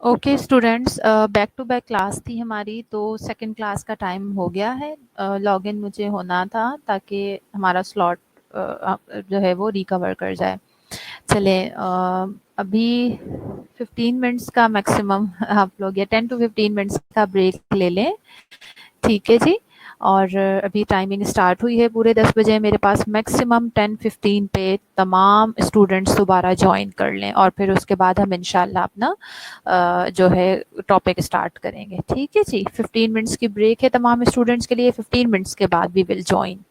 Okay students, back to back class थी हमारी, तो सेकंड क्लास का टाइम हो गया है। लॉगिन मुझे होना था ताकि हमारा स्लॉट जो है वो रिकवर कर जाए। चले, अभी 15 मिनट्स का मैक्सिमम आप लोग, या 10 to 15 मिनट्स का ब्रेक ले लें। ठीक है जी। और अभी टाइमिंग स्टार्ट हुई है पूरे 10 बजे। मेरे पास मैक्सिमम 10:15 पे तमाम स्टूडेंट्स दोबारा ज्वाइन कर लें, और फिर उसके बाद हम इंशाल्लाह अपना जो है टॉपिक स्टार्ट करेंगे। ठीक है जी। 15 मिनट्स की ब्रेक है तमाम स्टूडेंट्स के लिए। 15 मिनट्स के बाद वी विल ज्वाइन।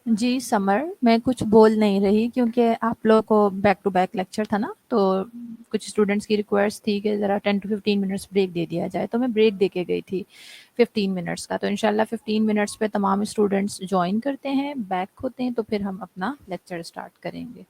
जी, समर मैं कुछ बोल नहीं रही क्योंकि आप लोगों को बैक टू बैक लेक्चर था ना, तो कुछ स्टूडेंट्स की रिक्वेस्ट थी कि ज़रा 10 टू 15 मिनट्स ब्रेक दे दिया जाए, तो मैं ब्रेक दे के गई थी 15 मिनट्स का। तो इंशाल्लाह 15 मिनट्स पे तमाम स्टूडेंट्स जॉइन करते हैं, बैक होते हैं, तो फिर हम अपना लेक्चर स्टार्ट करेंगे।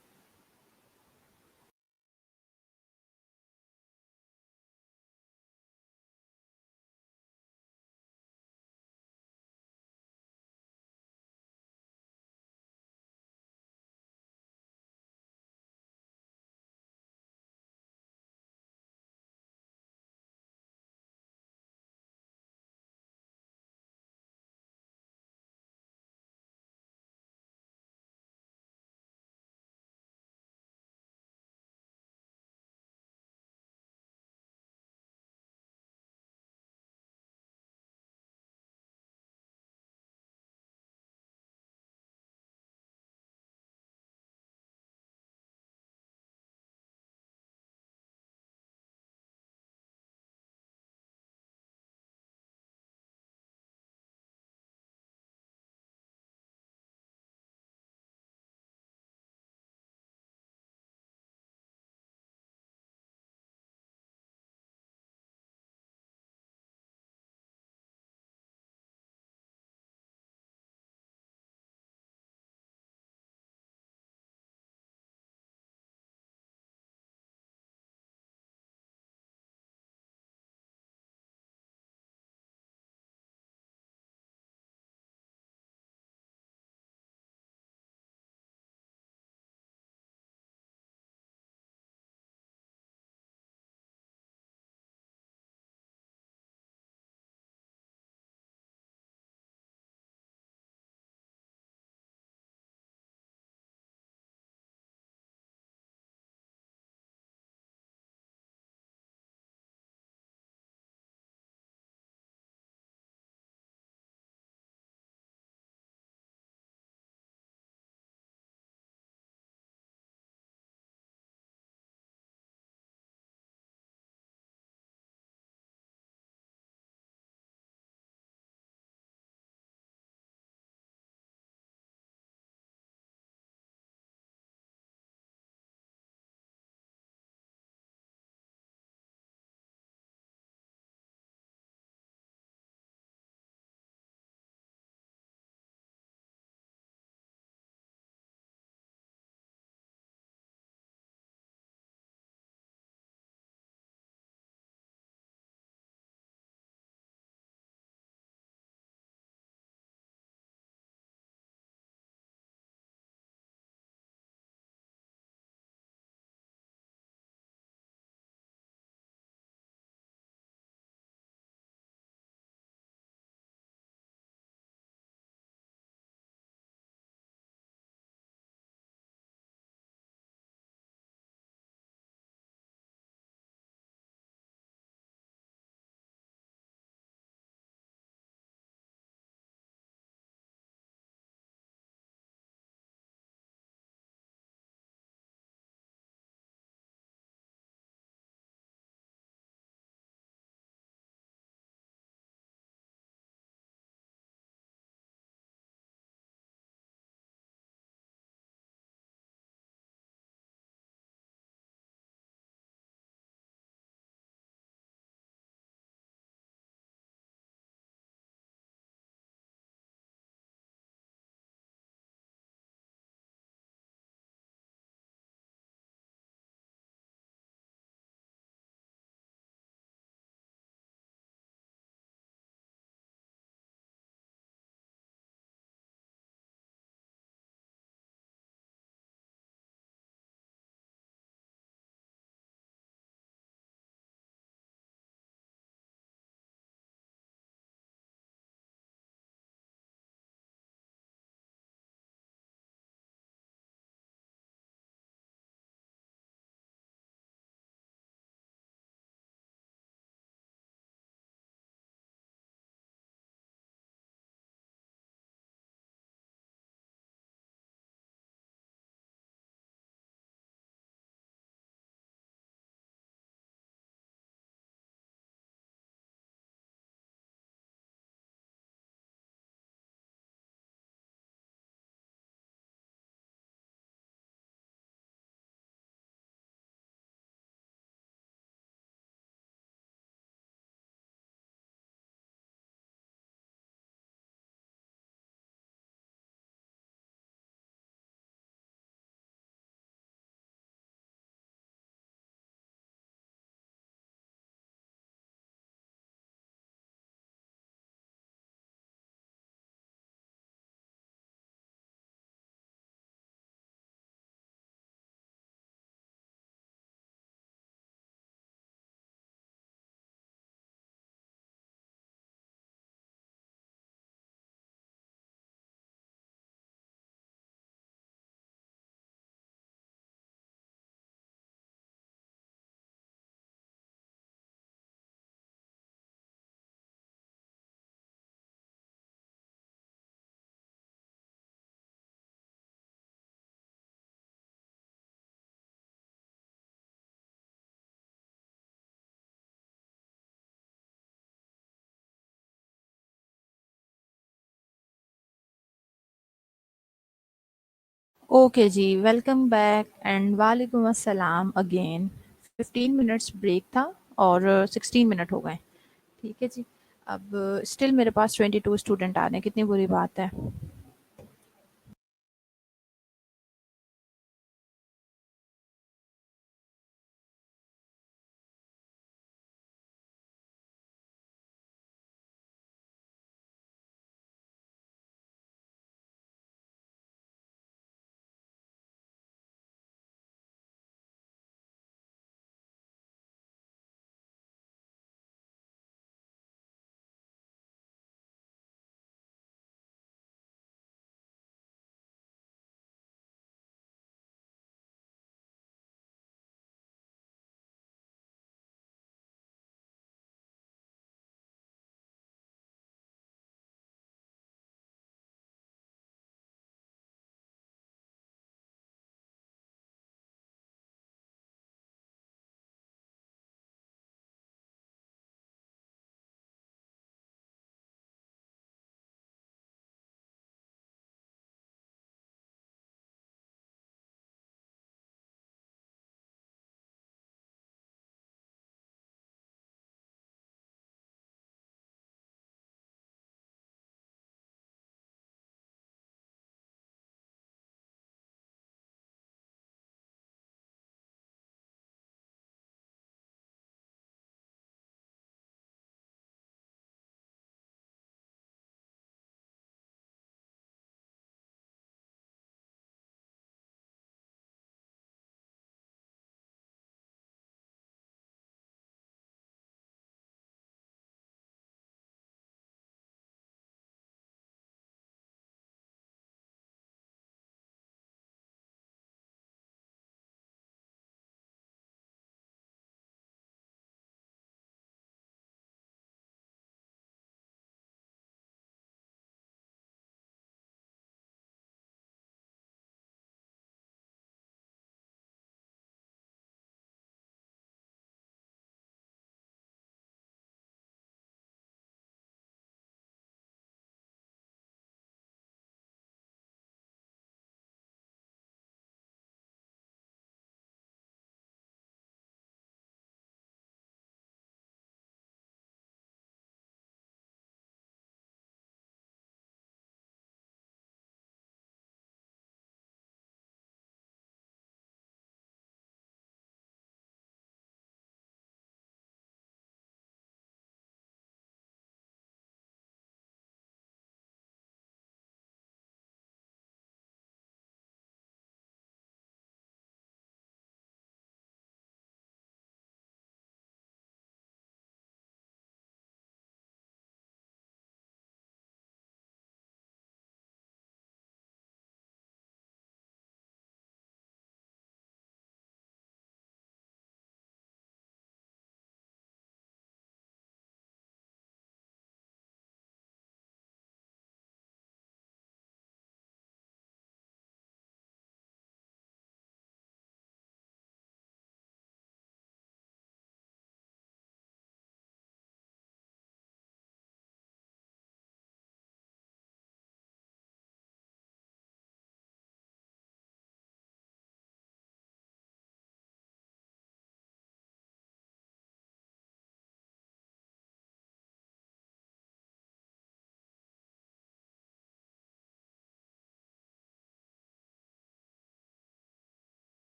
ओके जी, वेलकम बैक एंड वालेकुम अस्सलाम अगेन। 15 मिनट्स ब्रेक था और 16 मिनट हो गए। ठीक है जी। अब स्टिल मेरे पास 22 स्टूडेंट आ रहे हैं, कितनी बुरी बात है।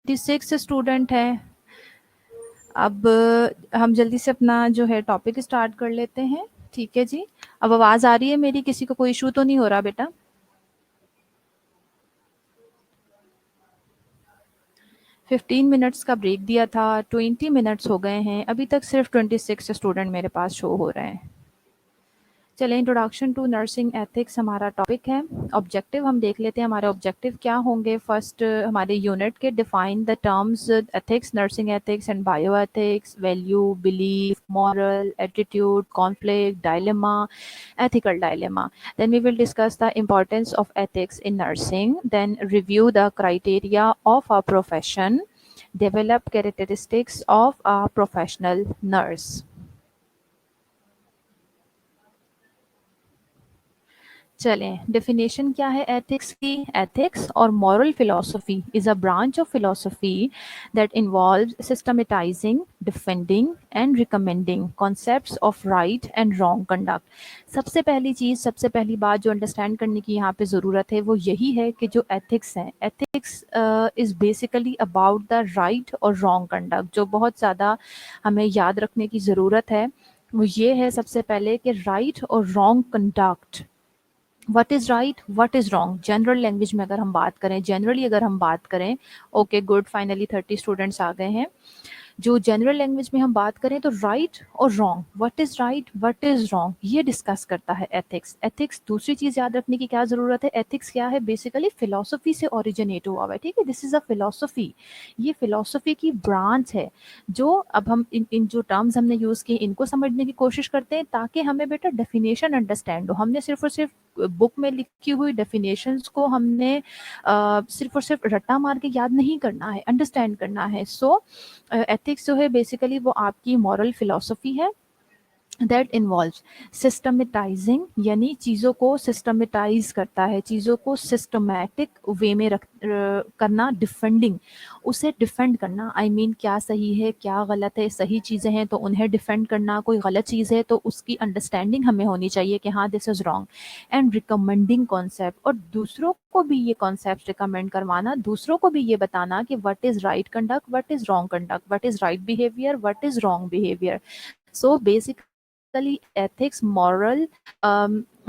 26 स्टूडेंट हैं। अब हम जल्दी से अपना जो है टॉपिक स्टार्ट कर लेते हैं। ठीक है जी। अब आवाज़ आ रही है मेरी? किसी को कोई इशू तो नहीं हो रहा बेटा? 15 मिनट्स का ब्रेक दिया था, 20 मिनट्स हो गए हैं, अभी तक सिर्फ 26 स्टूडेंट मेरे पास शो हो रहे हैं। चलें, इंट्रोडक्शन टू नर्सिंग एथिक्स हमारा टॉपिक है। ऑब्जेक्टिव हम देख लेते हैं, हमारे ऑब्जेक्टिव क्या होंगे। फर्स्ट हमारे यूनिट के define the terms ethics, nursing ethics and bio ethics, value, belief, moral, attitude, conflict, dilemma, ethical dilemma. Then we will discuss the importance of ethics in nursing, then review the criteria of a profession, develop characteristics of a professional nurse. चलें, definition क्या है ethics की? Ethics or moral philosophy is a branch of philosophy that involves systematizing, defending and recommending concepts of right and wrong conduct. सबसे पहली चीज़, सबसे पहली बात जो अंडरस्टैंड करने की यहाँ पे ज़रूरत है वो यही है कि जो एथिक्स है, ethics is basically about the right और रॉन्ग कंडक्ट। जो बहुत ज़्यादा हमें याद रखने की ज़रूरत है वो ये है सबसे पहले कि राइट और wrong conduct, what is right, what is wrong. General language में अगर हम बात करें, जनरली अगर हम बात करें, ओके गुड, फाइनली 30 स्टूडेंट्स आ गए हैं। जो जनरल लैंग्वेज में हम बात करें तो राइट और wrong, what is right, what is wrong, ये डिस्कस करता है एथिक्स। एथिक्स, दूसरी चीज़ याद रखने की क्या ज़रूरत है, एथिक्स क्या है? बेसिकली फिलोसफी से ओरिजिनेट हुआ हुआ है। ठीक है, दिस इज़ अ फिलोसफी, ये फिलोसफी की ब्रांच है। जो अब हम इन जो टर्म्स हमने यूज़ किए इनको समझने की कोशिश करते हैं ताकि हमें बेटा डेफिनेशन अंडरस्टैंड हो। हमने सिर्फ और सिर्फ बुक में लिखी हुई डेफिनेशंस को हमने सिर्फ और सिर्फ रट्टा मार के याद नहीं करना है, अंडरस्टैंड करना है। सो एथिक्स जो है बेसिकली वो आपकी मॉरल फिलॉसफी है दैट इन्वॉल्व्स सिस्टमेटाइजिंग, यानी चीज़ों को सिस्टमेटाइज करता है, चीज़ों को सिस्टमैटिक वे में करना, डिफेंडिंग, उसे डिफेंड करना। आई मीन क्या सही है क्या गलत है, सही चीज़ें हैं तो उन्हें डिफेंड करना, कोई गलत चीज़ है तो उसकी अंडरस्टैंडिंग हमें होनी चाहिए कि हाँ this is wrong. And recommending concept, और दूसरों को भी ये कॉन्सेप्ट रिकमेंड करवाना, दूसरों को भी ये बताना कि what is right conduct, what is wrong conduct, what is right behaviour, what is wrong behaviour. So basically ethics moral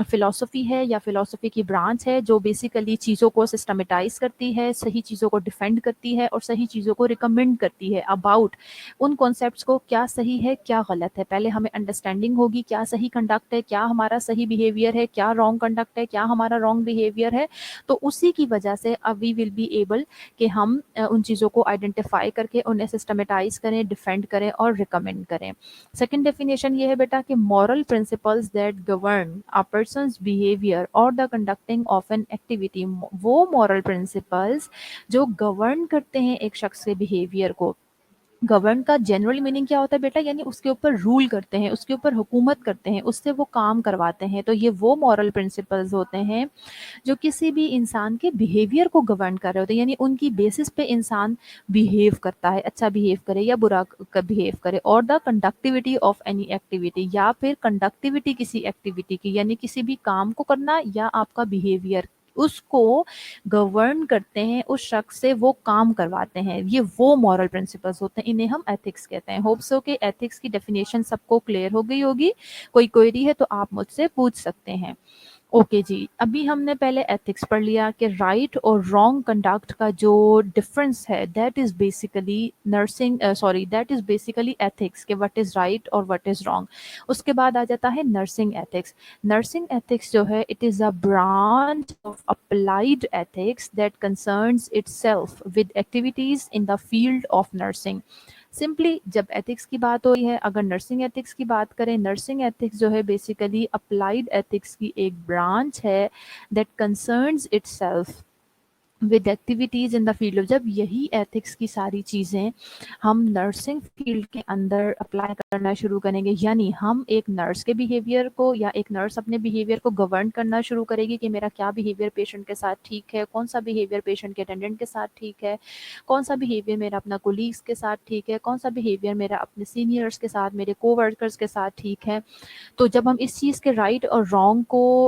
philosophy है या फिलॉसफी की ब्रांच है जो बेसिकली चीज़ों को सिस्टमेटाइज करती है, सही चीज़ों को डिफेंड करती है और सही चीज़ों को रिकमेंड करती है अबाउट उन कॉन्सेप्ट्स को, क्या सही है क्या गलत है। पहले हमें अंडरस्टैंडिंग होगी क्या सही कंडक्ट है, क्या हमारा सही बिहेवियर है, क्या रॉन्ग कंडक्ट है, क्या हमारा रॉन्ग बिहेवियर है। तो उसी की वजह से अब वी विल बी एबल कि हम उन चीज़ों को आइडेंटिफाई करके उन्हें सिस्टमेटाइज करें, डिफेंड करें और रिकमेंड करें। सेकंड डेफिनेशन ये है बेटा कि moral principles that govern a person's behaviour or the conducting of an activity. वो मॉरल प्रिंसिपल्स जो गवर्न करते हैं एक शख्स के बिहेवियर को। गवर्न का जनरल मीनिंग क्या होता है बेटा, यानी उसके ऊपर रूल करते हैं, उसके ऊपर हुकूमत करते हैं, उससे वो काम करवाते हैं। तो ये वो मॉरल प्रिंसिपल्स होते हैं जो किसी भी इंसान के बिहेवियर को गवर्न कर रहे होते हैं, यानी उनकी बेसिस पे इंसान बिहेव करता है, अच्छा बिहेव करे या बुरा बिहेव करे। और the conductivity of any activity, या फिर कंडक्टिविटी किसी एक्टिविटी की, यानी किसी भी काम को करना या आपका बिहेवियर, उसको गवर्न करते हैं, उस शख्स से वो काम करवाते हैं। ये वो मॉरल प्रिंसिपल्स होते हैं, इन्हें हम एथिक्स कहते हैं। होप सो कि एथिक्स की डेफिनेशन सबको क्लियर हो गई होगी। कोई क्वेरी है तो आप मुझसे पूछ सकते हैं। ओके जी, अभी हमने पहले एथिक्स पढ़ लिया कि राइट और रॉन्ग कंडक्ट का जो डिफरेंस है that is basically nursing, sorry that is basically ethics के व्हाट इज़ राइट और व्हाट इज़ रॉन्ग। उसके बाद आ जाता है नर्सिंग एथिक्स। नर्सिंग एथिक्स जो है it is a branch of applied ethics that concerns itself with activities in the field of nursing. Simply जब ethics की बात हो रही है, अगर नर्सिंग एथिक्स की बात करें, नर्सिंग एथिक्स जो है बेसिकली अप्लाइड एथिक्स की एक ब्रांच है that concerns itself with activities in the field of. जब यही एथिक्स की सारी चीज़ें हम नर्सिंग फील्ड के अंदर अप्लाई करना शुरू करेंगे, यानी हम एक नर्स के बिहेवियर को या एक नर्स अपने बिहेवियर को गवर्न करना शुरू करेगी कि मेरा क्या बिहेवियर पेशेंट के साथ ठीक है, कौन सा बिहेवियर पेशेंट के अटेंडेंट के साथ ठीक है, कौन सा बिहेवियर मेरा अपना कोलीग्स के साथ ठीक है, कौन सा बिहेवियर मेरा अपने सीनियर्स के साथ, मेरे कोवर्कर्स के साथ ठीक है। तो जब हम इस चीज़ के राइट और रॉन्ग को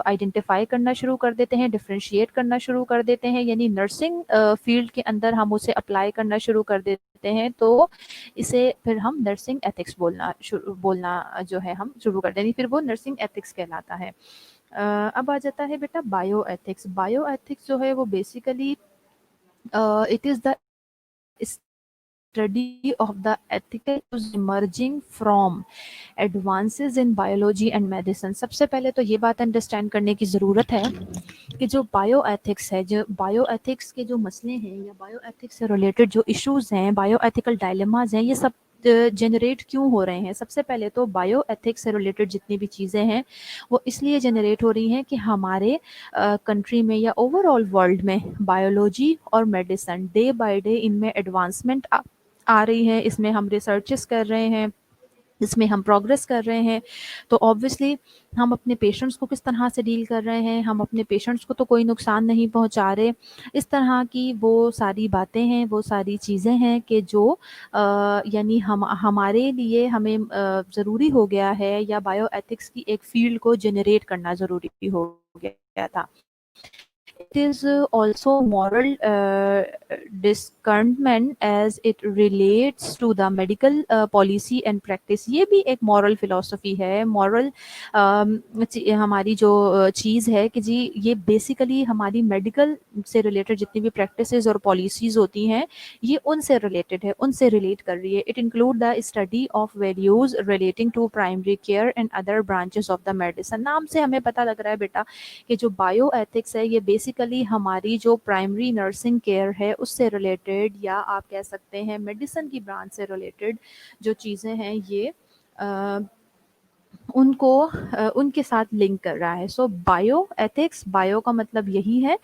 आइडेंटिफाई करना शुरू कर देते हैं, डिफ्रेंशिएट करना शुरू कर देते हैं, यानी नर्सिंग फील्ड के अंदर हम उसे अप्लाई करना शुरू कर देते हैं, तो इसे फिर हम नर्सिंग एथिक्स बोलना जो है हम शुरू कर देंगे, फिर वो नर्सिंग एथिक्स कहलाता है। अब आ जाता है बेटा बायो एथिक्स। बायो एथिक्स जो है वो basically it is the study of the ethical issues emerging from advances in biology and medicine। सबसे पहले तो ये बात अंडरस्टैंड करने की ज़रूरत है कि जो बायो एथिक्स है, जो बायो एथिक्स के जो मसले हैं या बायो एथिक्स से रिलेटेड जो इश्यूज़ हैं, बायो एथिकल डायलेमाज हैं, ये सब जनरेट क्यों हो रहे हैं। सबसे पहले तो बायो एथिक्स से रिलेटेड जितनी भी चीज़ें हैं वो इसलिए जनरेट हो रही हैं कि हमारे कंट्री में या ओवरऑल वर्ल्ड में बायोलॉजी और मेडिसिन डे बाय डे इनमें एडवांसमेंट आ रही है, इसमें हम रिसर्चेस कर रहे हैं, इसमें हम प्रोग्रेस कर रहे हैं। तो ऑब्वियसली हम अपने पेशेंट्स को किस तरह से डील कर रहे हैं, हम अपने पेशेंट्स को तो कोई नुकसान नहीं पहुंचा रहे, इस तरह की वो सारी बातें हैं, वो सारी चीज़ें हैं कि जो यानी हम हमारे लिए हमें ज़रूरी हो गया है, या बायो एथिक्स की एक फील्ड को जनरेट करना ज़रूरी हो गया था। It is also moral discernment as it relates to the medical policy and practice। ये भी एक moral philosophy है। moral हमारी जो चीज़ है कि जी ये बेसिकली हमारी मेडिकल से रिलेटेड जितनी भी प्रैक्टिसेस और पॉलिसीज़ होती हैं ये उनसे रिलेटेड है, उनसे रिलेट कर रही है। It include the study of values relating to primary care and other branches of the medicine. नाम से हमें पता लग रहा है बेटा कि जो बायो एथिक्स है ये बेसिकली हमारी जो प्राइमरी नर्सिंग केयर है उससे रिलेटेड, या आप कह सकते हैं मेडिसिन की ब्रांच से रिलेटेड जो चीज़ें हैं ये उनको उनके साथ लिंक कर रहा है। सो बायो एथिक्स, बायो का मतलब यही है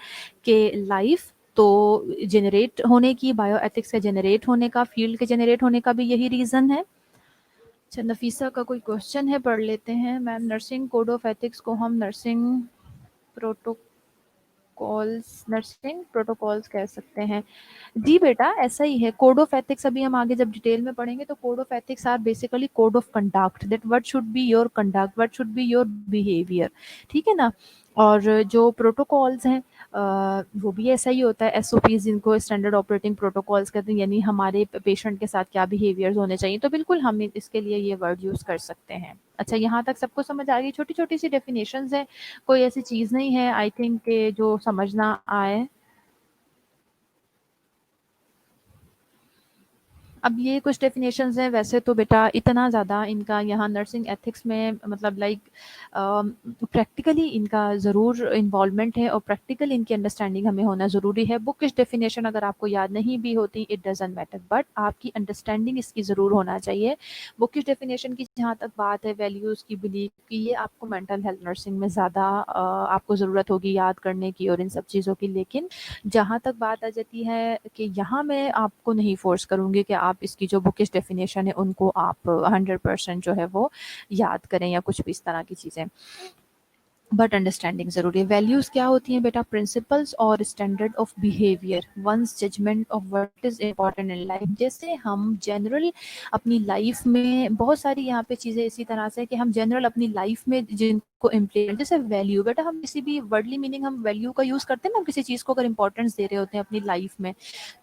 कि लाइफ तो जनरेट होने की, बायो एथिक्स के जनरेट होने का, फील्ड के जनरेट होने का भी यही रीज़न है। अच्छा, नफीसा का कोई क्वेश्चन है, पढ़ लेते हैं। Ma'am, nursing code of ethics को हम नर्सिंग प्रोटोकॉल्स कह सकते हैं। जी बेटा, ऐसा ही है। कोड ऑफ एथिक्स अभी हम आगे जब डिटेल में पढ़ेंगे तो code of ethics are basically code of conduct, that what should be your conduct, what should be your behaviour, ठीक है ना। और जो प्रोटोकॉल्स हैं वो भी ऐसा ही होता है, एसओपीज जिनको स्टैंडर्ड ऑपरेटिंग प्रोटोकॉल्स कहते हैं, यानी हमारे पेशेंट के साथ क्या बिहेवियर्स होने चाहिए। तो बिल्कुल हम इसके लिए ये वर्ड यूज़ कर सकते हैं। अच्छा, यहाँ तक सबको समझ आ गई? छोटी छोटी सी डेफिनेशंस हैं, कोई ऐसी चीज़ नहीं है आई थिंक के जो समझना आए। अब ये कुछ डेफिनेशंस हैं, वैसे तो बेटा इतना ज़्यादा इनका यहाँ नर्सिंग एथिक्स में मतलब लाइक प्रैक्टिकली इनका ज़रूर इन्वॉल्वमेंट है और प्रैक्टिकल इनकी अंडरस्टैंडिंग हमें होना ज़रूरी है। बुकिश डेफिनेशन अगर आपको याद नहीं भी होती इट डजंट मैटर, बट आपकी अंडरस्टैंडिंग इसकी ज़रूर होना चाहिए। बुकिश डेफिनेशन की जहाँ तक बात है, वैल्यूज़ की, बिलीफ की, ये आपको मेंटल हेल्थ नर्सिंग में ज़्यादा आपको ज़रूरत होगी याद करने की और इन सब चीज़ों की। लेकिन जहाँ तक बात आ जाती है कि यहाँ मैं आपको नहीं फोर्स करूँगी कि आप इसकी जो बुकिश डेफिनेशन है उनको आप 100% जो है वो याद करें या कुछ भी इस तरह की चीज़ें, बट अंडरस्टैंडिंग ज़रूरी है। वैल्यूज़ क्या होती हैं बेटा? प्रिंसिपल्स और standard of behaviour, once judgement of what is important in life. जैसे हम जनरल अपनी लाइफ में बहुत सारी यहाँ पे चीज़ें इसी तरह से कि हम जनरल अपनी लाइफ में जिनको इम्प्लीमेंट, जैसे वैल्यू, बेटा हम किसी भी वर्डली मीनिंग हम वैल्यू का यूज़ करते हैं ना, हम किसी चीज़ को अगर इंपॉर्टेंस दे रहे होते हैं अपनी लाइफ में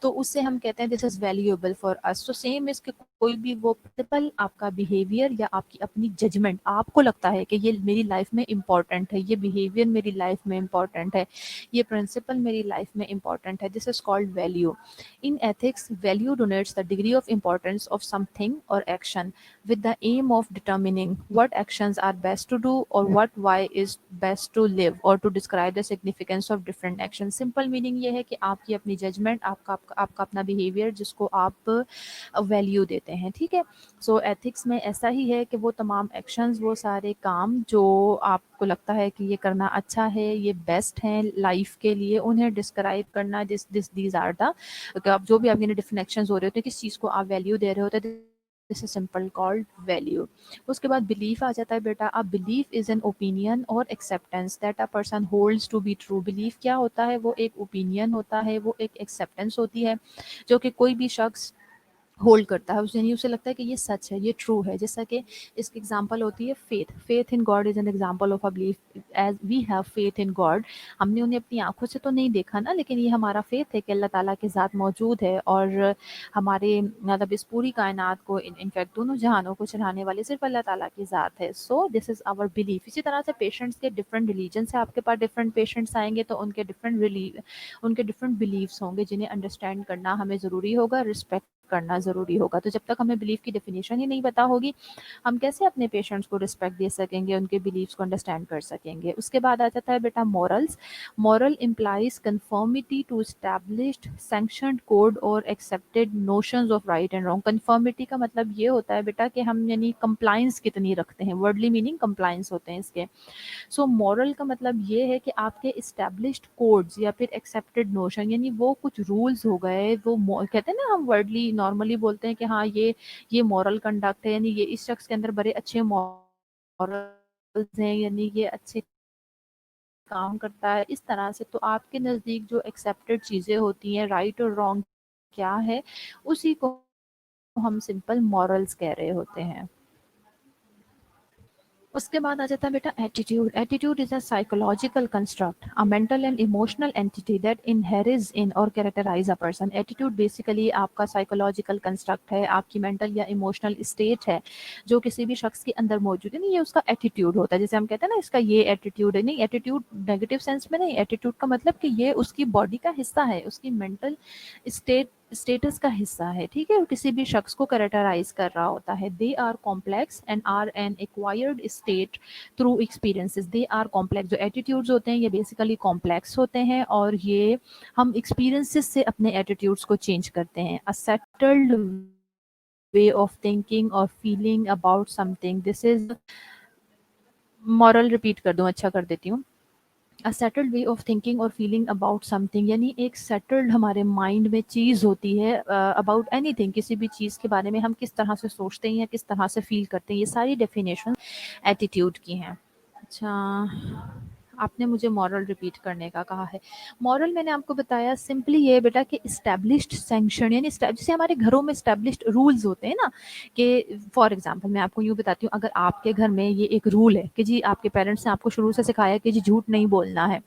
तो उससे हम कहते हैं this is valuable for us. तो सेम इसके कोई भी वो प्रिंसिपल, आपका बिहेवियर या आपकी अपनी जजमेंट, आपको लगता है कि ये मेरी लाइफ में इंपॉर्टेंट है, ये बिहेवियर मेरी लाइफ में इंपॉर्टेंट है, ये प्रिंसिपल मेरी लाइफ में इंपॉर्टेंट है, this is called value. In ethics, value denotes the degree of importance of something और action with the aim of determining what actions are best to do or what why is best to live or to describe the significance of different actions। Simple meaning ये है कि आपकी अपनी judgement, आपका अपना behaviour जिसको आप value देते हैं, ठीक है। सो एथिक्स में ऐसा ही है कि वो तमाम एक्शंस, वो सारे काम जो आपको लगता है कि ये करना अच्छा है, ये बेस्ट हैं लाइफ के लिए, उन्हें डिस्क्राइब करना, दीज आर द, जो भी आपके डिफरेंट एक्शंस हो रहे होते हैं, किस चीज़ को आप वैल्यू दे रहे होते हैं, this is simple called value. उसके बाद बिलीफ आ जाता है बेटा। अब बिलीफ इज एन ओपिनियन और acceptance that a person holds to be true. Belief क्या होता है? वो एक ओपिनियन होता है, वो एक एक्सेप्टेंस होती है जो कि कोई भी शख्स होल्ड करता है उसे, यानी उसे लगता है कि ये सच है, ये ट्रू है। जैसा कि इसकी एग्जांपल होती है faith. Faith in God is an example of a belief, as we have faith in God. हमने उन्हें अपनी आंखों से तो नहीं देखा ना, लेकिन ये हमारा फेथ है कि अल्लाह ताला के साथ मौजूद है, और हमारे मतलब इस पूरी कायनात को, इनफैक्ट दोनों जहानों को चलाने वाले सिर्फ अल्लाह ताला की ज़ात है। So this is our belief. इसी तरह से पेशेंट्स के डिफरेंट रिलीजन से आपके पास डिफरेंट पेशेंट्स आएंगे, तो उनके डिफरेंट बिलीव्स होंगे जिन्हें अंडरस्टैंड करना हमें ज़रूरी होगा, रिस्पेक्ट करना ज़रूरी होगा। तो जब तक हमें बिलीफ की डेफिनेशन ही नहीं पता होगी, हम कैसे अपने पेशेंट्स को रिस्पेक्ट दे सकेंगे, उनके बिलीव्स को अंडरस्टैंड कर सकेंगे। उसके बाद आ जाता है बेटा morals. Moral implies conformity to established sanctioned code or accepted notions of right and wrong. Conformity का मतलब ये होता है बेटा कि हम यानी कंप्लाइंस कितनी रखते हैं, वर्डली मीनिंग कंप्लाइंस होते हैं इसके। सो मॉरल का मतलब ये है कि आपके इस्टेब्लिश्ड कोड्स या फिर एक्सेप्टेड नोशन, यानी वो कुछ रूल्स हो गए, वो कहते हैं ना, हम वर्डली नॉर्मली बोलते हैं कि हाँ ये मॉरल कंडक्ट है, यानी ये इस शख्स के अंदर बड़े अच्छे मॉरल्स हैं, यानी ये अच्छे काम करता है इस तरह से। तो आपके नज़दीक जो एक्सेप्टेड चीज़ें होती हैं, राइट और रॉन्ग क्या है, उसी को हम सिंपल मॉरल्स कह रहे होते हैं। उसके बाद आ जाता है बेटा attitude. Attitude is a psychological construct, a mental and emotional entity that inherits in or characterize a person. Attitude basically आपका साइकोलॉजिकल कंस्ट्रक्ट है, आपकी मेंटल या इमोशनल स्टेट है, जो किसी भी शख्स के अंदर मौजूद है। नहीं, ये उसका एटीट्यूड होता है। जैसे हम कहते हैं ना, इसका ये एटीट्यूड है, नहीं, एटीट्यूड नेगेटिव सेंस में नहीं। एटीट्यूड का मतलब कि ये उसकी बॉडी का हिस्सा है, उसकी मेंटल स्टेटस का हिस्सा है, ठीक है, किसी भी शख्स को कैरेक्टराइज कर रहा होता है। They are complex and are an acquired state through experiences. They are complex, जो एटीट्यूड्स होते हैं ये बेसिकली कॉम्प्लेक्स होते हैं, और ये हम एक्सपीरियंसेस से अपने एटीट्यूड्स को चेंज करते हैं। A settled way of thinking or feeling about something, this is moral. Repeat कर दूं, अच्छा कर देती हूँ। A settled way of thinking or feeling about something, यानी एक सेटल्ड हमारे माइंड में चीज़ होती है अबाउट एनीथिंग, किसी भी चीज़ के बारे में हम किस तरह से सोचते हैं या किस तरह से फील करते हैं, ये सारी डेफिनेशन एटीट्यूड की हैं। अच्छा, आपने मुझे मॉरल रिपीट करने का कहा है। मॉरल मैंने आपको बताया सिंपली ये बेटा कि इस्टेब्लिश्ड सैंक्शन, यानी जैसे हमारे घरों में इस्टेब्लिश्ड रूल्स होते हैं ना, कि फॉर एग्जांपल मैं आपको यूँ बताती हूँ, अगर आपके घर में ये एक रूल है कि जी आपके पेरेंट्स ने आपको शुरू से सिखाया कि जी झूठ नहीं बोलना है,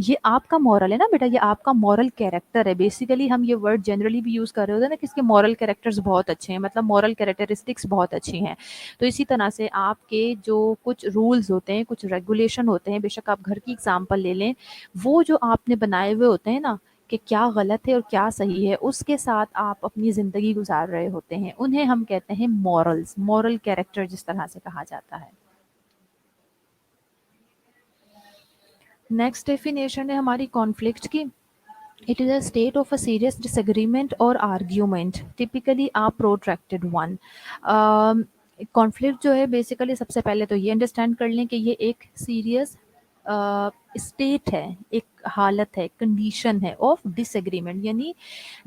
ये आपका मॉरल है ना बेटा, ये आपका मॉरल कैरेक्टर है। बेसिकली हम ये वर्ड जनरली भी यूज़ कर रहे होते हैं ना कि इसके मॉरल कैरेक्टर्स बहुत अच्छे हैं, मतलब मॉरल कैरेक्टरिस्टिक्स बहुत अच्छी हैं। तो इसी तरह से आपके जो कुछ रूल्स होते हैं, कुछ रेगुलेशन होते हैं, बेशक आप घर की एग्जांपल ले लें, वो जो आपने बनाए हुए होते हैं ना कि क्या गलत है और क्या सही है, उसके साथ आप अपनी ज़िंदगी गुजार रहे होते हैं, उन्हें हम कहते हैं मॉरल्स, मॉरल कैरेक्टर जिस तरह से कहा जाता है। नेक्स्ट डेफिनेशन है हमारी कॉन्फ्लिक्ट की। It is a state of a serious disagreement or argument, typically a protracted one. Conflict जो है बेसिकली सबसे पहले तो ये अंडरस्टैंड कर लें कि ये एक सीरियस स्टेट है, एक हालत है, कंडीशन है ऑफ डिसएग्रीमेंट, यानी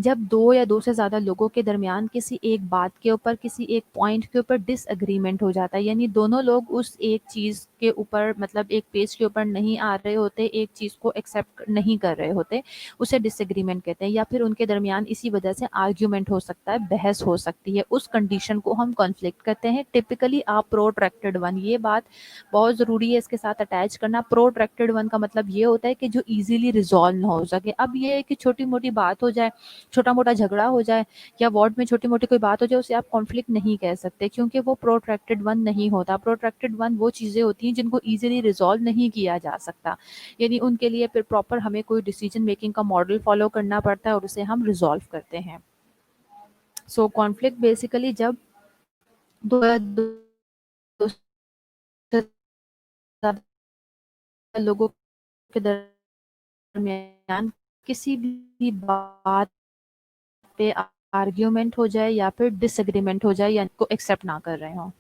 जब दो या दो से ज़्यादा लोगों के दरमियान किसी एक बात के ऊपर, किसी एक पॉइंट के ऊपर डिसएग्रीमेंट हो जाता है, यानी दोनों लोग उस एक चीज़ के ऊपर, मतलब एक पेज के ऊपर नहीं आ रहे होते, एक चीज़ को एक्सेप्ट नहीं कर रहे होते, उसे डिसएग्रीमेंट कहते हैं। या फिर उनके दरमियान इसी वजह से आर्ग्यूमेंट हो सकता है, बहस हो सकती है, उस कंडीशन को हम कॉन्फ्लिक्ट कहते हैं। टिपिकली आ प्रोट्रैक्टेड वन, ये बात बहुत ज़रूरी है इसके साथ अटैच करना। प्रोट्रैक्टेड वन का मतलब ये होता है कि जो इजीली रिजॉल्व ना हो सके। अब ये है कि छोटी मोटी बात हो जाए, छोटा मोटा झगड़ा हो जाए, या वार्ड में छोटी मोटी कोई बात हो जाए, उसे आप कॉन्फ्लिक्ट नहीं कह सकते, क्योंकि वो प्रोट्रैक्टेड वन नहीं होता। प्रोट्रैक्टेड वन वो चीज़ें होती हैं जिनको इजीली रिजॉल्व नहीं किया जा सकता, यानी उनके लिए फिर प्रॉपर हमें कोई डिसीजन मेकिंग का मॉडल फॉलो करना पड़ता है और उसे हम रिजॉल्व करते हैं। सो कॉन्फ्लिक्ट बेसिकली जब दो या दो से ज्यादा लोगों के दरमियान किसी भी बात पे आर्ग्यूमेंट हो जाए या फिर डिसएग्रीमेंट हो जाए, या को एक्सेप्ट ना कर रहे हो।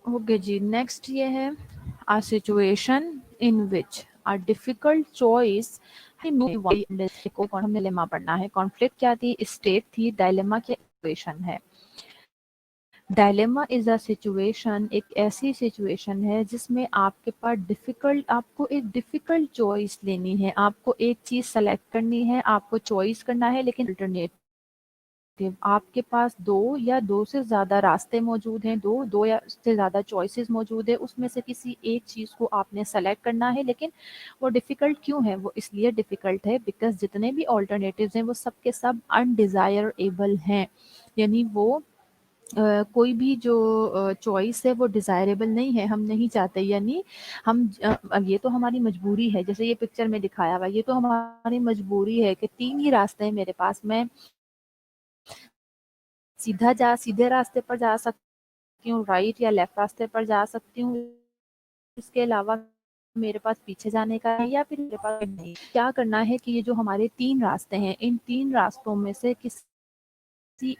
ओके जी, नेक्स्ट ये है a situation in which a difficult choice को हमने लेमा पढ़ना है। कॉन्फ्लिक्ट क्या थी, स्टेट थी, डायलेमा क्या इक्वेशन है। डायलेमा इज़ अ सिचुएशन, एक ऐसी सिचुएशन है जिसमें आपके पास आपको एक डिफ़िकल्ट चॉइस लेनी है, आपको एक चीज़ सेलेक्ट करनी है, आपको चॉइस करना है, लेकिन अल्टरनेटिव आपके पास 2 या 2 से ज़्यादा रास्ते मौजूद हैं, 2 या उससे ज़्यादा चॉइसेस मौजूद है, उसमें से किसी एक चीज़ को आपने सेलेक्ट करना है, लेकिन वो डिफ़िकल्ट क्यों है? वो इसलिए डिफ़िकल्ट है बिकॉज़ जितने भी अल्टरनेटिव्स हैं, वो सब के सब अनडिज़ायरेबल हैं। यानी वो कोई भी जो चॉइस है वो डिज़ायरेबल नहीं है, हम नहीं चाहते, यानी अब ये तो हमारी मजबूरी है, जैसे ये पिक्चर में दिखाया हुआ है, ये तो हमारी मजबूरी है कि 3 ही रास्ते हैं मेरे पास, मैं सीधे रास्ते पर जा सकती हूँ, राइट या लेफ्ट रास्ते पर जा सकती हूँ, इसके अलावा मेरे पास पीछे जाने का है या फिर मेरे पास नहीं। क्या करना है कि ये जो हमारे 3 रास्ते हैं, इन 3 रास्तों में से किसी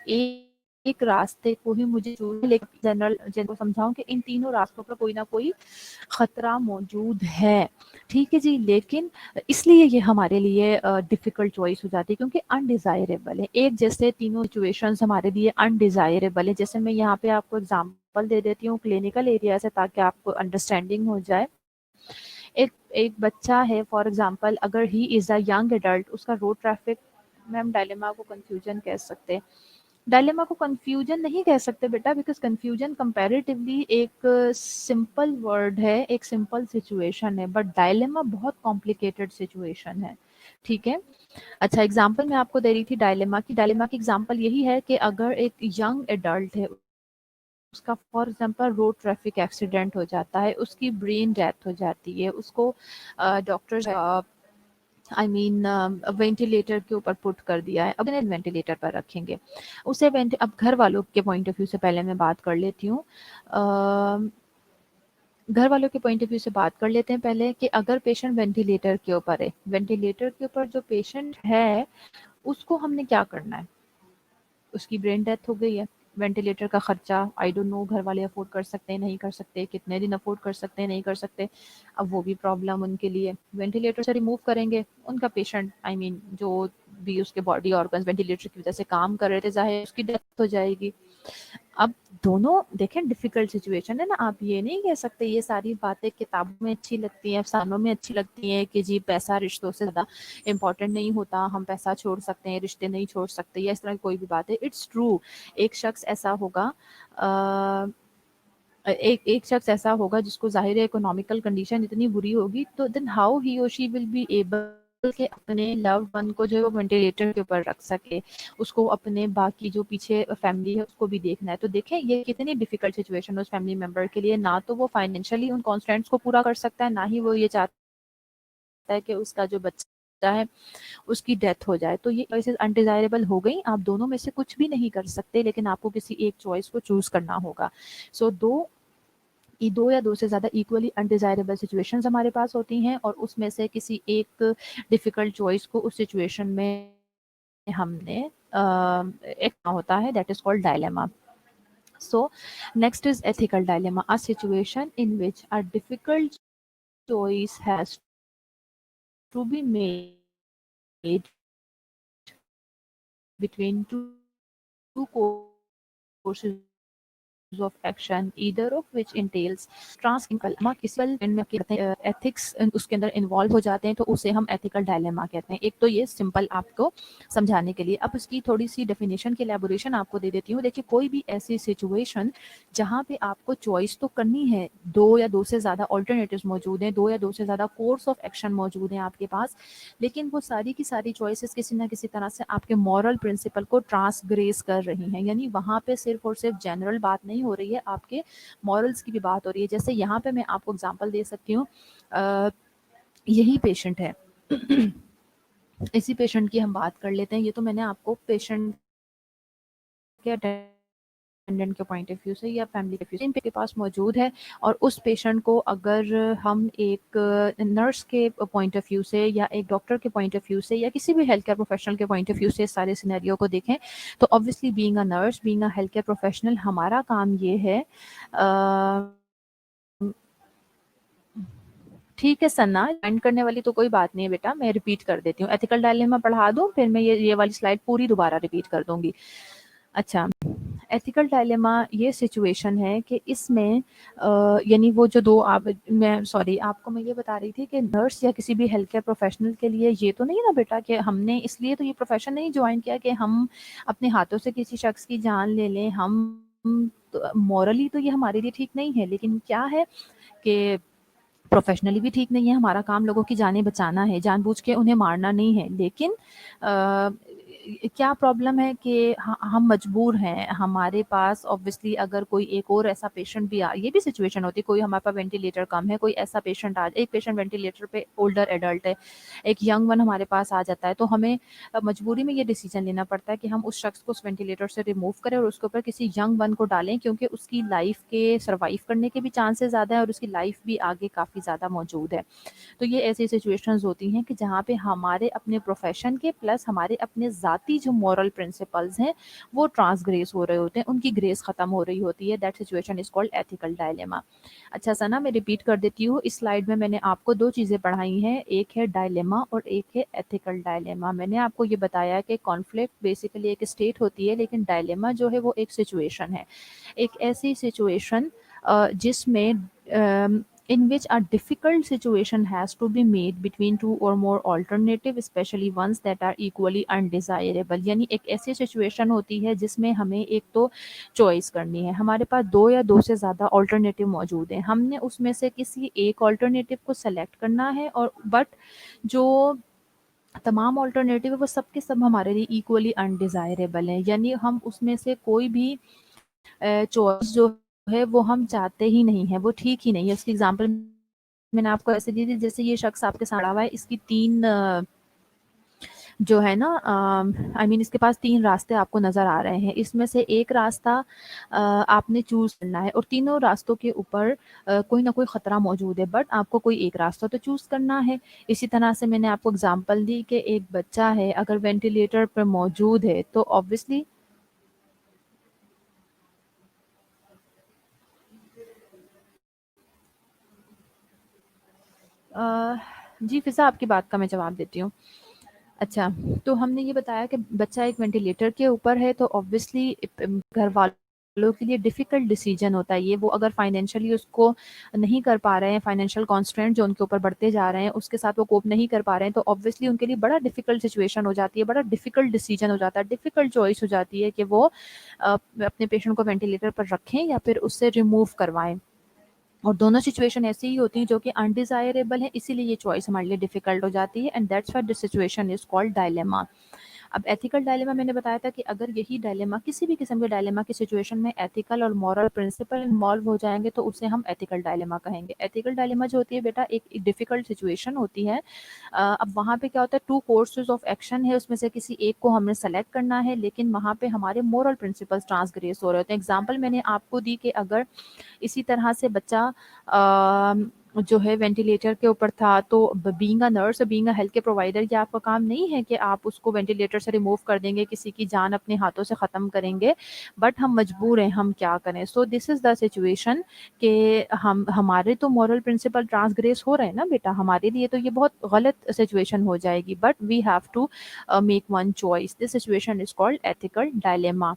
एक रास्ते को ही मुझे चूज़, लेकिन जिनको समझाऊँ कि इन तीनों रास्तों पर कोई ना कोई खतरा मौजूद है। ठीक है जी, लेकिन इसलिए ये हमारे लिए डिफ़िकल्ट चॉइस हो जाती है क्योंकि अनडिज़ायरेबल है। एक जैसे तीनों सिचुएशंस हमारे लिए अनडिज़ायरेबल है। जैसे मैं यहाँ पे आपको एग्ज़ाम्पल दे देती हूँ क्लिनिकल एरिया से ताकि आपको अंडरस्टैंडिंग हो जाए। एक एक बच्चा है फॉर एग्ज़ाम्पल, अगर he is a young adult, उसका रोड ट्रैफ़िक, मैम डायलेमा को कन्फ्यूज़न कह सकते हैं। डायलेमा को कन्फ्यूजन नहीं कह सकते बेटा, बिकॉज़ कन्फ्यूजन कंपैरेटिवली एक सिंपल वर्ड है, एक सिंपल सिचुएशन है, बट डायलेमा बहुत कॉम्प्लिकेटेड सिचुएशन है। ठीक है? अच्छा, एग्ज़ाम्पल मैं आपको दे रही थी डायलेमा की। डायलेमा की एग्ज़ाम्पल यही है कि अगर एक यंग एडल्ट है, उसका for example road traffic accident हो जाता है, उसकी ब्रेन डेथ हो जाती है, उसको डॉक्टर्स आई मीन वेंटिलेटर के ऊपर पुट कर दिया है, अब इन्हें वेंटिलेटर पर रखेंगे। उसे अब घर वालों के पॉइंट ऑफ व्यू से पहले मैं बात कर लेती हूँ। घर वालों के पॉइंट ऑफ व्यू से बात कर लेते हैं पहले कि अगर पेशेंट वेंटिलेटर के ऊपर है, वेंटिलेटर के ऊपर जो पेशेंट है, उसको हमने क्या करना है? उसकी ब्रेन डेथ हो गई है, वेंटिलेटर का खर्चा आई डोंट नो घर वाले अफोर्ड कर सकते हैं, नहीं कर सकते, कितने दिन अफोर्ड कर सकते हैं, नहीं कर सकते, अब वो भी प्रॉब्लम उनके लिए। वेंटिलेटर से रिमूव करेंगे उनका पेशेंट, आई मीन जो भी उसके बॉडी ऑर्गन्स वेंटिलेटर की वजह से काम कर रहे थे, जाहिर उसकी डेथ हो जाएगी। अब दोनों देखें डिफिकल्ट सिचुएशन है ना, आप ये नहीं कह सकते ये सारी बातें किताबों में अच्छी लगती हैं, अफसानों में अच्छी लगती हैं कि जी पैसा रिश्तों से ज़्यादा इम्पोर्टेंट नहीं होता, हम पैसा छोड़ सकते हैं, रिश्ते नहीं छोड़ सकते, या इस तरह की कोई भी बात है। इट्स ट्रू, एक शख्स ऐसा होगा अ, एक शख्स ऐसा होगा जिसको ज़ाहिर है इकोनॉमिकल कंडीशन इतनी बुरी होगी, तो देन हाउ ही और शी विल बी एबल के अपने लव्ड वन को जो है वो वेंटिलेटर के ऊपर रख सके, उसको अपने बाकी जो पीछे फैमिली है उसको भी देखना है। तो देखें ये कितनी डिफिकल्ट सिचुएशन है उस फैमिली मेंबर के लिए, ना तो वो फाइनेंशियली उन कॉन्स्टेंट्स को पूरा कर सकता है, ना ही वो ये चाहता है कि उसका जो बच्चा है उसकी डेथ हो जाए। तो ये चॉइसेस अनडिजायरेबल हो गई, आप दोनों में से कुछ भी नहीं कर सकते, लेकिन आपको किसी एक चॉइस को चूज करना होगा। सो दो या दो से ज़्यादा इक्वली अनडिजायरेबल सिचुएशंस हमारे पास होती हैं और उसमें से किसी एक डिफ़िकल्ट चॉइस को उस सिचुएशन में हमने एक होता है, that is called dilemma. So next is ethical dilemma, a situation in which a difficult choice has to be made between two courses of action, either of which entails ट्रांसइंकल में ethics उसके अंदर involve हो जाते हैं, तो उसे हम ethical dilemma कहते हैं। एक तो ये सिंपल आपको समझाने के लिए, अब इसकी थोड़ी सी डेफिनेशन की एलैबोरेशन आपको दे देती हूँ। देखिए कोई भी ऐसी सिचुएशन जहाँ पे आपको चॉइस तो करनी है, 2 या 2 से ज़्यादा ऑल्टरनेटिव्स मौजूद हैं, 2 या 2 से ज़्यादा कोर्स ऑफ एक्शन मौजूद हैं आपके पास, लेकिन वो सारी की सारी चॉइसेस किसी ना किसी तरह से आपके मॉरल प्रिंसिपल को ट्रांसग्रेस कर रही हैं, यानी वहाँ पे सिर्फ और सिर्फ जनरल बात नहीं हो रही है, आपके मॉरल्स की भी बात हो रही है। जैसे यहाँ पे मैं आपको एग्जांपल दे सकती हूँ, यही पेशेंट है इसी पेशेंट की हम बात कर लेते हैं। ये तो मैंने आपको पेशेंट के अटेंडेंट के पॉइंट ऑफ व्यू से या फैमिली के व्यू से के पास मौजूद है, और उस पेशेंट को अगर हम एक नर्स के पॉइंट ऑफ व्यू से या एक डॉक्टर के पॉइंट ऑफ व्यू से या किसी भी हेल्थ केयर प्रोफेशनल के पॉइंट ऑफ व्यू से सारे सिनेरियो को देखें, तो obviously being a nurse, being a health care professional, हमारा काम ये है ठीक है सन्ना, ज्वाइन करने वाली तो कोई बात नहीं है बेटा, मैं रिपीट कर देती हूँ। एथिकल डायलेमा पढ़ा दूँ, फिर मैं ये वाली स्लाइड पूरी दोबारा रिपीट कर दूंगी। अच्छा, एथिकल डायलेमा ये सिचुएशन है कि इसमें यानी वो जो दो आप मैं सॉरी आपको मैं ये बता रही थी कि नर्स या किसी भी हेल्थ केयर प्रोफेशनल के लिए ये तो नहीं ना बेटा कि हमने इसलिए तो ये प्रोफेशन नहीं ज्वाइन किया कि हम अपने हाथों से किसी शख्स की जान ले लें। हम तो मॉरली तो ये हमारे लिए ठीक नहीं है, लेकिन क्या है कि प्रोफेशनली भी ठीक नहीं है। हमारा काम लोगों की जानें बचाना है, जानबूझ के उन्हें मारना नहीं है। लेकिन क्या प्रॉब्लम है कि हम मजबूर हैं, हमारे पास ऑब्वियसली अगर कोई एक और ऐसा पेशेंट भी ये भी सिचुएशन होती है, कोई हमारे पास वेंटिलेटर कम है, कोई ऐसा पेशेंट एक पेशेंट वेंटिलेटर पे ओल्डर एडल्ट है, एक यंग वन हमारे पास आ जाता है, तो हमें मजबूरी में ये डिसीजन लेना पड़ता है कि हम उस शख्स को उस वेंटिलेटर से रिमूव करें और उसके ऊपर किसी यंग वन को डालें, क्योंकि उसकी लाइफ के सर्वाइव करने के भी चांसेस ज़्यादा है और उसकी लाइफ भी आगे काफ़ी ज़्यादा मौजूद है। तो ये ऐसी सिचुएशंस होती हैं कि जहाँ पे हमारे अपने प्रोफेशन के प्लस हमारे अपने ज़ाती जो मॉरल प्रिंसिपल्स हैं वो ट्रांसग्रेस हो रहे होते हैं, उनकी ग्रेस ख़त्म हो रही होती है। That situation is called ethical dilemma. अच्छा सना, मैं रिपीट कर देती हूँ, इस स्लाइड में मैंने आपको दो चीज़ें पढ़ाई हैं, एक है डायलेमा और एक है एथिकल डायलेमा। मैंने आपको ये बताया कि कॉन्फ्लिक्ट बेसिकली एक स्टेट होती है, लेकिन डायलेमा जो है वो एक सिचुएशन है, एक ऐसी सिचुएशन जिसमें in which a difficult situation has to be made between two or more alternative, especially ones that are equally undesirable। यानी एक ऐसी सिचुएशन होती है जिसमें हमें एक तो चॉइस करनी है, हमारे पास दो या दो से ज़्यादा ऑल्टरनेटिव मौजूद हैं, हमने उसमें से किसी एक ऑल्टरनेटिव को सेलेक्ट करना है, और बट जो तमाम ऑल्टरनेटिव है वो सब के सब हमारे लिए इक्वली अनडिज़ायरेबल हैं, यानी हम उसमें से कोई भी चॉइस जो है वो हम चाहते ही नहीं है, वो ठीक ही नहीं है। उसकी एग्जांपल मैंने आपको ऐसे दी थी, जैसे ये शख्स आपके साथ खड़ा हुआ है, इसकी तीन जो है ना आई मीन इसके पास तीन रास्ते आपको नज़र आ रहे हैं, इसमें से एक रास्ता आपने चूज़ करना है और तीनों रास्तों के ऊपर कोई ना कोई ख़तरा मौजूद है, बट आपको कोई एक रास्ता तो चूज़ करना है। इसी तरह से मैंने आपको एग्जांपल दी कि एक बच्चा है अगर वेंटिलेटर पर मौजूद है तो ऑब्वियसली जी फ़िज़ा, आपकी बात का मैं जवाब देती हूँ। अच्छा, तो हमने ये बताया कि बच्चा एक वेंटिलेटर के ऊपर है, तो ऑब्वियसली घर वालों के लिए डिफ़िकल्ट डिसीजन होता है ये। वो अगर फाइनेंशियली उसको नहीं कर पा रहे हैं, फाइनेंशियल कॉन्स्ट्रेंट जो उनके ऊपर बढ़ते जा रहे हैं, उसके साथ वो कोप नहीं कर पा रहे हैं, तो ऑब्वियसली उनके लिए बड़ा डिफ़िकल्ट सिचुएशन हो जाती है, बड़ा डिफ़िकल्ट डिसीजन हो जाता है, डिफ़िकल्ट चॉइस हो जाती है कि वो अपने पेशेंट को वेंटिलेटर पर रखें या फिर उससे रिमूव करवाएँ। और दोनों सिचुएशन ऐसी ही होती हैं जो कि अनडिज़ायरेबल है, इसीलिए ये चॉइस हमारे लिए डिफ़िकल्ट हो जाती है, and that's why this situation is called dilemma. अब एथिकल डायलेमा मैंने बताया था कि अगर यही डायलेमा किसी भी किस्म के डायलेमा की सिचुएशन में एथिकल और मॉरल प्रिंसिपल इन्वॉल्व हो जाएंगे तो उसे हम एथिकल डायलेमा कहेंगे। एथिकल डायलेमा जो होती है बेटा एक डिफ़िकल्ट सिचुएशन होती है। अब वहाँ पे क्या होता है, टू कोर्सेज ऑफ एक्शन है, उसमें से किसी एक को हमने सेलेक्ट करना है, लेकिन वहाँ पे हमारे मॉरल प्रिंसिपल्स ट्रांसग्रेस हो रहे होते हैं। एग्जाम्पल मैंने आपको दी कि अगर इसी तरह से बच्चा जो है वेंटिलेटर के ऊपर था, तो being a nurse being a health care provider ये आपका काम नहीं है कि आप उसको वेंटिलेटर से रिमूव कर देंगे, किसी की जान अपने हाथों से ख़त्म करेंगे, बट हम मजबूर हैं, हम क्या करें। सो दिस इज़ द सिचुएशन कि हम हमारे तो मॉरल प्रिंसिपल ट्रांसग्रेस हो रहे हैं ना बेटा, हमारे लिए तो ये बहुत गलत सिचुएशन हो जाएगी, but we have to make one choice. This situation is called ethical dilemma.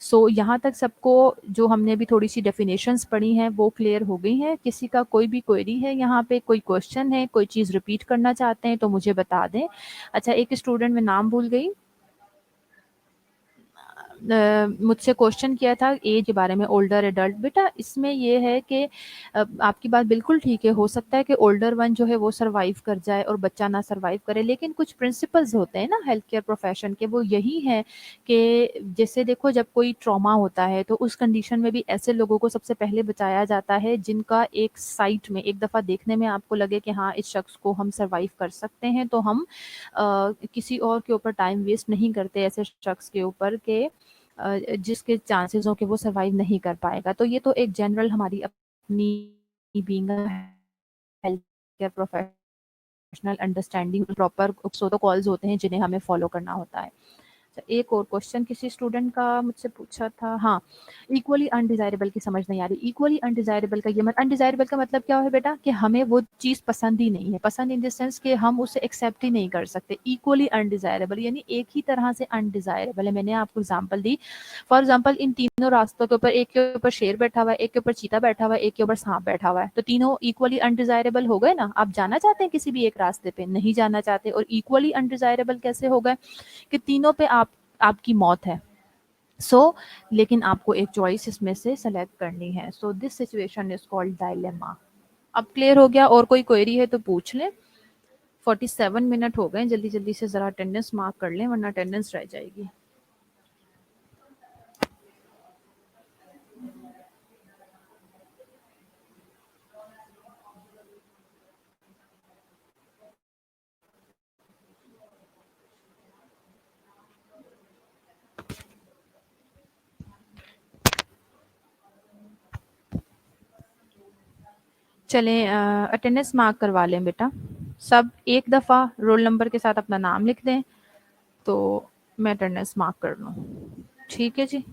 So यहाँ तक सबको जो हमने भी थोड़ी सी डेफिनेशंस पढ़ी हैं वो क्लियर हो गई हैं। किसी का कोई भी क्वेरी है, यहाँ पे कोई क्वेश्चन है, कोई चीज़ रिपीट करना चाहते हैं तो मुझे बता दें। अच्छा, एक स्टूडेंट, मैं नाम भूल गई, मुझसे क्वेश्चन किया था एज के बारे में, ओल्डर एडल्ट। बेटा इसमें ये है कि आपकी बात बिल्कुल ठीक है, हो सकता है कि ओल्डर वन जो है वो सरवाइव कर जाए और बच्चा ना सरवाइव करे, लेकिन कुछ प्रिंसिपल्स होते हैं ना हेल्थ केयर प्रोफेशन के, वो यही है कि जैसे देखो जब कोई ट्रॉमा होता है तो उस कंडीशन में भी ऐसे लोगों को सबसे पहले बचाया जाता है जिनका एक साइट में एक दफ़ा देखने में आपको लगे कि हाँ इस शख्स को हम सरवाइव कर सकते हैं, तो हम किसी और के ऊपर टाइम वेस्ट नहीं करते ऐसे शख्स के ऊपर के जिसके चांसेस हो कि वो सर्वाइव नहीं कर पाएगा। तो ये तो एक जनरल हमारी अपनी being a health care professional understanding proper protocols होते हैं जिन्हें हमें फॉलो करना होता है। एक और क्वेश्चन किसी स्टूडेंट का मुझसे पूछा था, हाँ, इक्वली अनडिजायरेबल की समझ नहीं आ रही। इक्वली अनडिजायरेबल का ये अनडिजायरेबल का मतलब क्या है बेटा, कि हमें वो चीज़ पसंद ही नहीं है, पसंद इन द सेंस कि हम उसे एक्सेप्ट ही नहीं कर सकते। इक्वली अनडिजायरेबल यानी एक ही तरह से अनडिजायरेबल है। मैंने आपको example the, for example in तीनों रास्तों के ऊपर, एक के ऊपर शेर बैठा हुआ है, एक के ऊपर चीता बैठा हुआ है, एक के ऊपर सांप बैठा हुआ है, तो तीनों इक्वली अनडिजायरेबल हो गए ना। आप जाना चाहते हैं किसी भी एक रास्ते पे? नहीं जाना चाहते। और इक्वली अनडिजायरेबल कैसे हो गए, कि तीनों पे आपकी मौत है। लेकिन आपको एक चॉइस इसमें से सेलेक्ट करनी है। This situation is called dilemma. अब क्लियर हो गया? और कोई क्वेरी है तो पूछ लें। 47 मिनट हो गए, जल्दी जल्दी से जरा अटेंडेंस मार्क कर लें वरना अटेंडेंस रह जाएगी। चलें, अटेंडेंस मार्क करवा लें बेटा। सब एक दफ़ा रोल नंबर के साथ अपना नाम लिख दें तो मैं अटेंडेंस मार्क कर लूँ। ठीक है जी।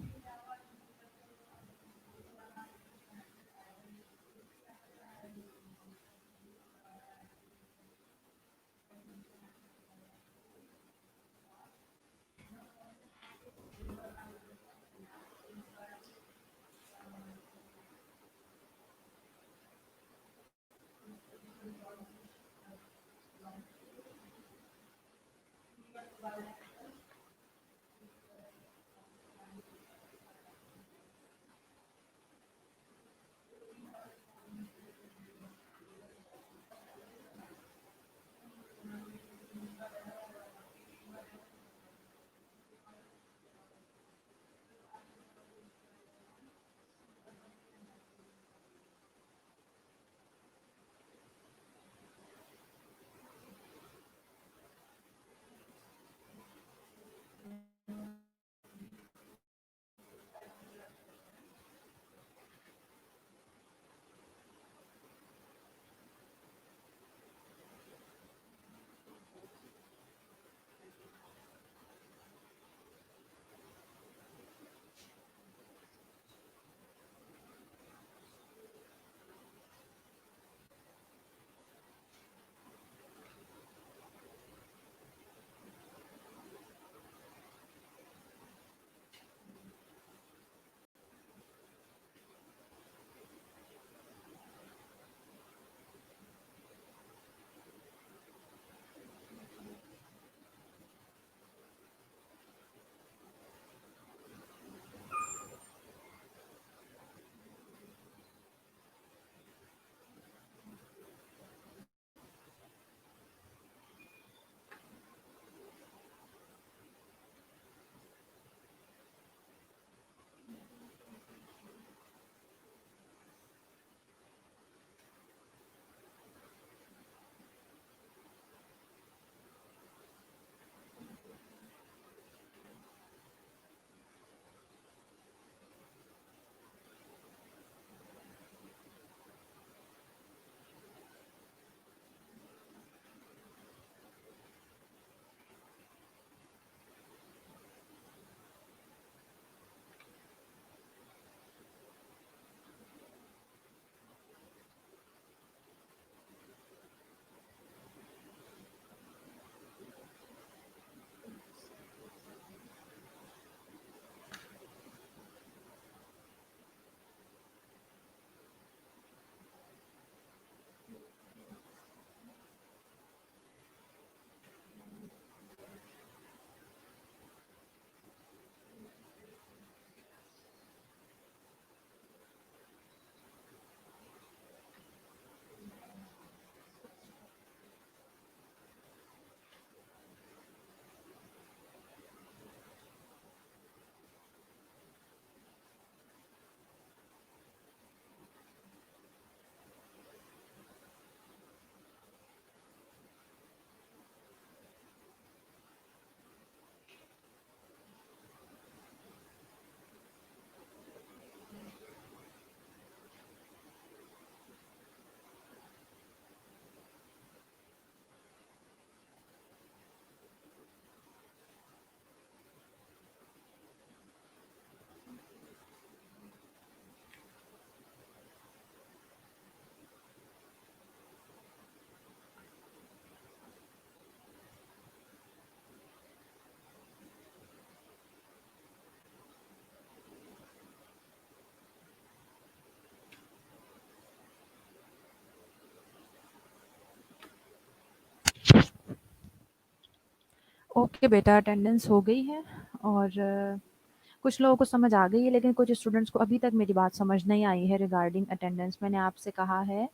ओके बेटा, अटेंडेंस हो गई है और कुछ लोगों को समझ आ गई है, लेकिन कुछ स्टूडेंट्स को अभी तक मेरी बात समझ नहीं आई है रिगार्डिंग अटेंडेंस। मैंने आपसे कहा है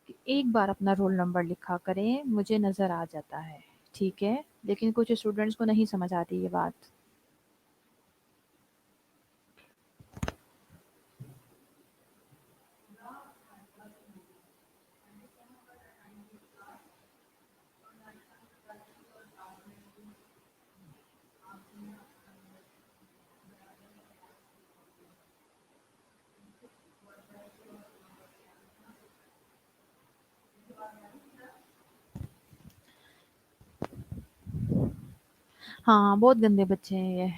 कि एक बार अपना रोल नंबर लिखा करें, मुझे नज़र आ जाता है, ठीक है? लेकिन कुछ स्टूडेंट्स को नहीं समझ आती ये बात। हाँ, बहुत गंदे बच्चे हैं ये।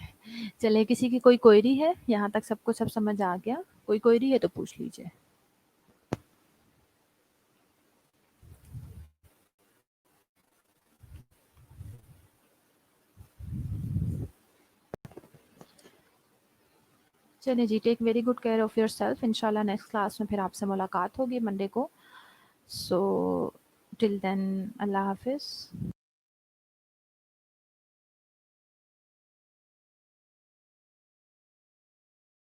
चलिए, किसी की कोई क्वेरी है? यहाँ तक सबको सब समझ आ गया? कोई क्वेरी है तो पूछ लीजिए। चलिए जी, take very good care of yourself. इंशाल्लाह नेक्स्ट क्लास में फिर आपसे मुलाकात होगी मंडे को। सो टिल देन, अल्लाह हाफ़िज़।